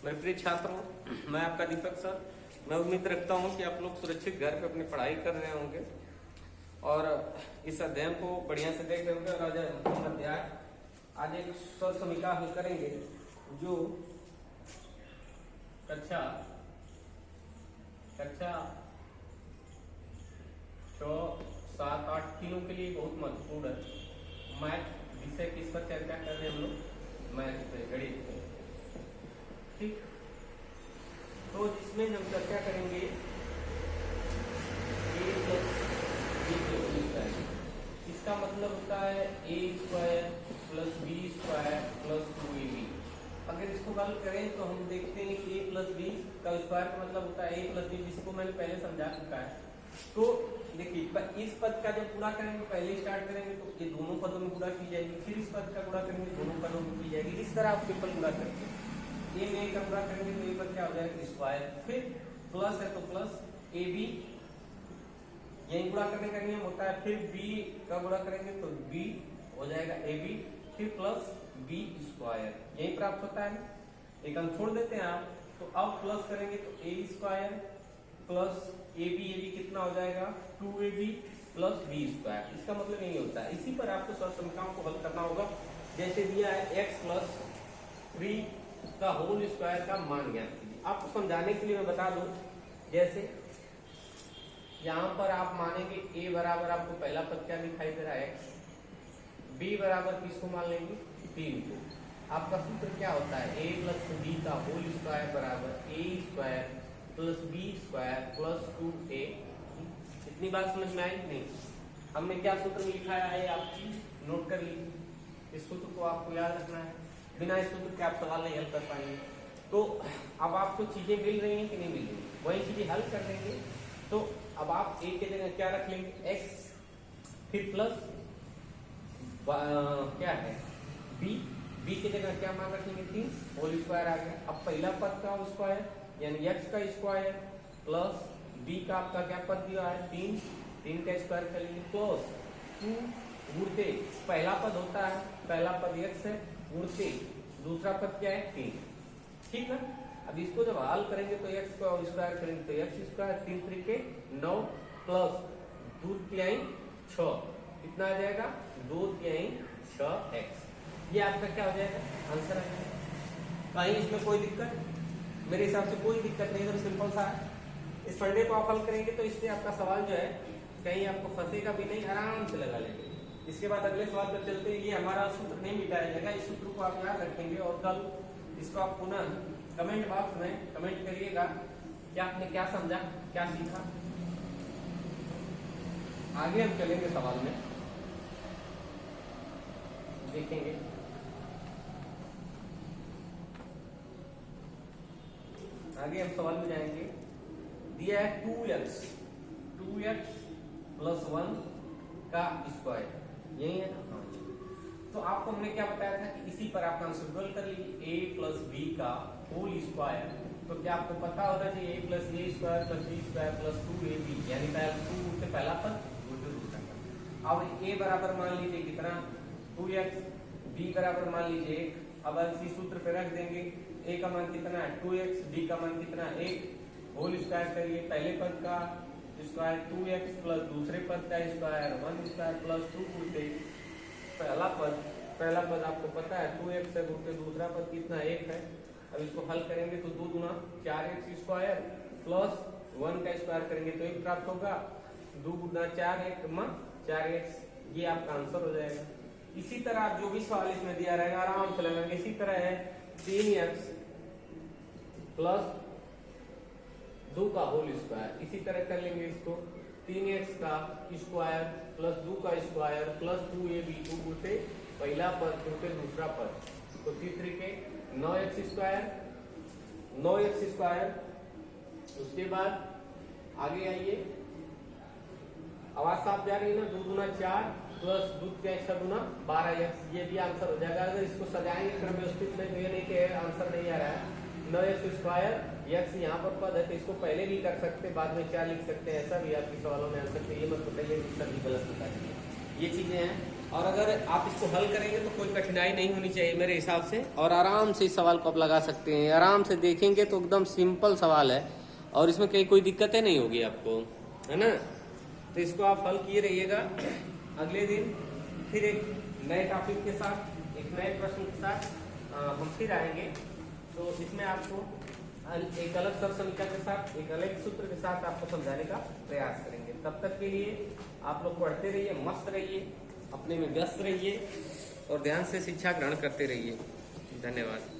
मेरे प्रिय छात्रों, मैं आपका दीपक सर। मैं उम्मीद रखता हूं कि आप लोग सुरक्षित घर पे अपनी पढ़ाई कर रहे होंगे और इस अध्ययन को बढ़िया से देख रहे होंगे। और आज हम अध्याय आज एक स्वर समीक्षा हल करेंगे जो कक्षा 6, 7, 8 तीनों के लिए बहुत महत्वपूर्ण है। मैथ विषय किस पर चर्चा कर रहे हैं हम लोग? मैथ पे, गणित पे। ठीक, तो इसमें हम चर्चा करेंगे a प्लस बी स्क्वायर। इसका मतलब होता है a square plus B square plus 2ab। अगर इसको हल करें तो हम देखते हैं कि a प्लस बी का स्क्वायर का मतलब होता है a प्लस बी, जिसको मैंने पहले समझा चुका है। तो देखिए, इस पद का जब पूरा करेंगे, पहले स्टार्ट करेंगे तो ये दोनों पदों में गुणा की जाएगी, फिर इस पद का गुणा करेंगे दोनों पदों में की जाएगी। इस तरह आप सिंपल गुणा करते हैं। ए में का गुणा करेंगे तो ए पर क्या हो जाएगा? स्क्वायर। फिर प्लस है तो प्लस ए बी, यही गुणा करने का नियम होता है। फिर बी का गुणा करेंगे तो बी हो जाएगा ए बी, फिर प्लस बी स्क्वायर, यही प्राप्त होता है। एक अंक छोड़ देते हैं आप, तो अब प्लस करेंगे तो ए स्क्वायर प्लस ए बी कितना हो जाएगा? 2ab plus B square. इसका मतलब यही होता है। इसी पर आपको सर समीकरणों को हल करना होगा। जैसे दिया है x प्लस 3 का होल स्क्वायर का मान ज्ञात कीजिए। आपको समझाने के लिए मैं बता दूं, जैसे यहां पर आप मानेंगे a बराबर, आपको पहला पद क्या दिखाई दे रहा है? x। b बराबर किसको मान लेंगे? 3 को। आपका सूत्र क्या होता है? a प्लस बी का होल स्क्वायर बराबर a square plus B square plus 2a। इतनी बात समझ में आई नहीं? हमने क्या सूत्र में लिखा है आप नोट कर लीजिए। इस सूत्र को आपको याद रखना है, बिना इस सूत्र के आप सवाल नहीं हल कर पाएंगे। तो अब आपको चीजें मिल रही हैं कि नहीं मिल रही? वही चीजें हल कर लेंगे। तो अब आप a के जगह क्या रख लेंगे? x, फिर प्लस क्या है b के जगह क्या मान रखेंगे? 3 होल स्क्वायर आ गया। अब पहला पद का स्क्वायर यानी x का स्क्वायर प्लस b का आपका क्या पद दिया है? 3 का स्क्वायर कर लेंगे प्लस 2 गुणते पहला पद होता है, पहला पद x है, गुणते दूसरा पद क्या है? 3। ठीक ना? अब इसको जब हल करेंगे तो x का स्क्वायर करेंगे तो x स्क्वायर 3 3 9 प्लस 2 तिहाई 6, कितना आ जाएगा? 2 तिहाई 6x। ये आपका क्या हो जाएगा? आंसर आ जाएगा। कहीं इसमें कोई दिक्कत? मेरे हिसाब से कोई दिक्कत नहीं, एकदम सिंपल सा है। इस फंडे को आप हल करेंगे तो इससे आपका सवाल जो है कहीं आपको फंसेगा भी नहीं, आराम से लगा लेंगे। इसके बाद अगले सवाल पर चलते हैं। ये हमारा सूत्र नहीं मिटाया जाएगा, इस सूत्र को आप याद रखेंगे और कल इसको आप पुनः कमेंट बॉक्स में कमेंट करिएगा कि आपने क्या समझा, क्या सीखा। आगे हम चलेंगे सवाल में, देखेंगे। आगे हम सवाल में जाएंगे। दिया है 2x प्लस 1 का स्क्वायर, यही है ना? तो आपको हमने क्या बताया था कि इसी पर आप आंसर डबल कर लीजिए। a प्लस बी का होल स्क्वायर, तो क्या आपको पता होना चाहिए? a plus A square plus B square plus 2ab, यानी 2 से पहला पद दूसरा पद। अब a बराबर मान लीजिए कितना? 2x, b बराबर मान लीजिए 1। अब इसी सूत्र पे रख देंगे। a का मान कितना है? 2x, b का मान कितना है? 1। होल स्क्वायर करिए, पहले पद का स्क्वायर 2x प्लस दूसरे पद का स्क्वायर 1 स्क्वायर प्लस 2 गुणते पहला पद आपको पता है 2x है, गुणते दूसरा पद कितना? 1 है। अब इसको हल करेंगे तो 2 गुना 4x स्क्वायर प्लस 1 का स्क्वायर करेंगे तो 1 प्राप्त होगा। 2 गुना 4 1 4x, ये आपका आंसर हो जाएगा। इसी तरह आप जो भी सवाल इसमें दिया रहेगा आराम से लगाएंगे। इसी तरह है 3x प्लस 2 का होल स्क्वायर, इसी तरह कर लेंगे इसको। 3x का स्क्वायर प्लस 2 का स्क्वायर प्लस 2ab, 2 गुणते पहला पद गुणते दूसरा पद, तो 3 के 9x स्क्वायर। उसके बाद आगे आइए, आवाज साफ जा रही है ना? 2 गुना 4 प्लस 2 का 6 गुना 12x, ये भी आंसर हो जाएगा। अगर इसको सजाएंगे क्रम व्यवस्थित में तो ये नहीं कि आंसर नहीं आ रहा है। 9x स्क्वायर, x यहाँ पर पद है तो इसको पहले भी कर सकते, बाद में 4 लिख सकते हैं, ऐसा भी आपके सवालों में आ सकते हैं। ये मत बताइए कि सभी गलत बताइए, ये चीजें हैं। और अगर आप इसको हल करेंगे तो कोई कठिनाई नहीं होनी चाहिए मेरे हिसाब से, और आराम से इस सवाल को आप लगा सकते हैं। आराम से देखेंगे तो एकदम सिंपल सवाल है और इसमें कहीं कोई दिक्कतें नहीं होगी आपको, है ना। तो इसको आप हल किए रहिएगा। अगले दिन फिर एक नए टॉपिक के साथ, एक नए प्रश्न के साथ हम फिर आएंगे। तो इसमें आपको एक अलग सर समीक्षा के साथ, एक अलग सूत्र के साथ आपको समझाने का प्रयास करेंगे। तब तक के लिए आप लोग पढ़ते रहिए, मस्त रहिए, अपने में व्यस्त रहिए और ध्यान से शिक्षा ग्रहण करते रहिए। धन्यवाद।